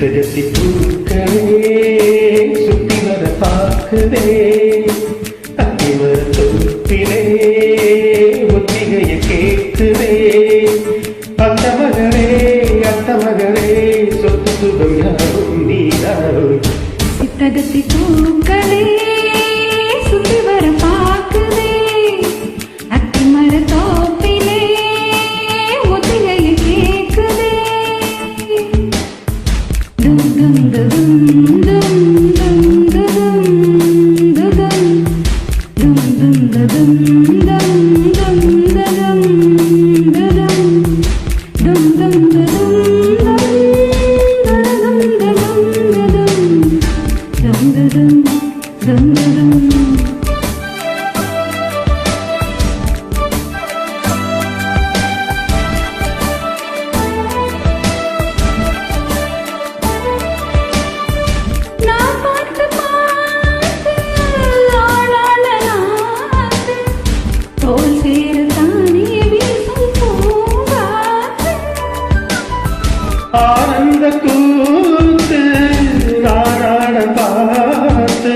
சித்தஜத்தி பூக்களே சுத்தி வர பார்க்குதே அத்திமர தொப்பிலே ஒத்திகைய கேட்குதே அந்த மகளே சொத்து சுகம் யாரும் நீதாரும் சித்தஜத்தி பூக்களே சுத்தி வர பார்க்குதே அத்திமர தொப்பிலே ஒத்திகைய கேட்குதே dum dum dum dum dum dum dum dum dum ஆனந்த கூத்து நாராயண பார்த்து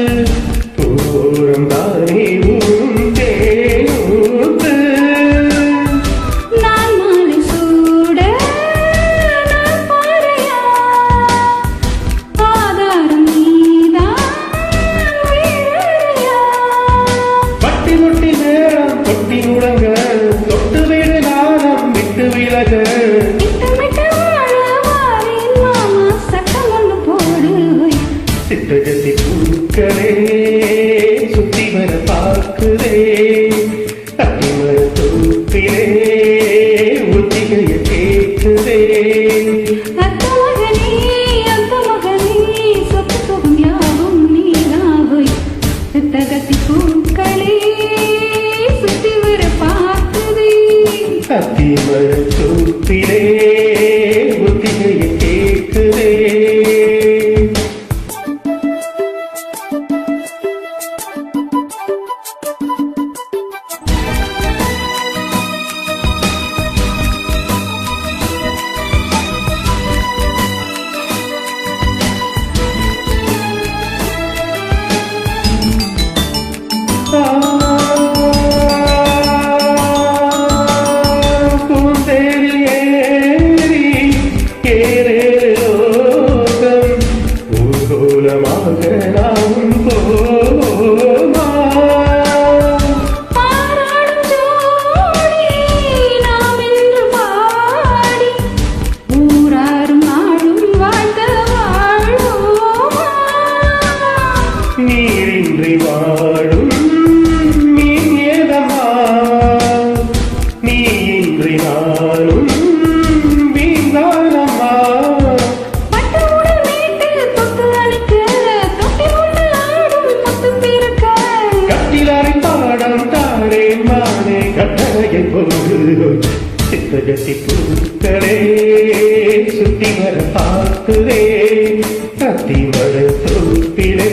பூரம் தானே தேனூத்து நான் மாலை சூட நான் பாறையா ஆதாரம் நீதான் வீரடியா பட்டி முட்டி நேரம் கொட்டி முழங்க தொட்டு வீடு நாரம் விட்டு விலக சித்தஜத்தி பூக்களே சுத்தி வர பார்க்குதே அத்திமர தொப்பிலே ஒத்திகைய கேட்குதே அந்த மகனே சொத்து சுகம் யாவும் நீதாவோய் சித்தஜத்தி பூக்களே சுத்தி வர பார்க்குதே அத்திமர தொப்பிலே ஒத்திகைய கேட்குதே பூந்தேரில் ஏறி ஏறோகம் ஊர்கோலமாக நாம் போமா பாராடும் ஜோடி நாம் என்று பாடி ஊராரும் நாடும் வாழ்ந்த வாழ்வோமா நீரின்றி வாழும் மீதமா நீயின்றி நானும் வீணானம்மா பட்டு உடல் மீட்டு தொட்டு அணைக்க தொட்டி உண்டு ஆடும் முத்து பிறக்க கட்டிலாரை பாடம் தாரே மானே கட்டளையை போது சித்தஜத்தி பூக்களே சுத்தி வர பார்க்குதே அத்திமர தொப்பிலே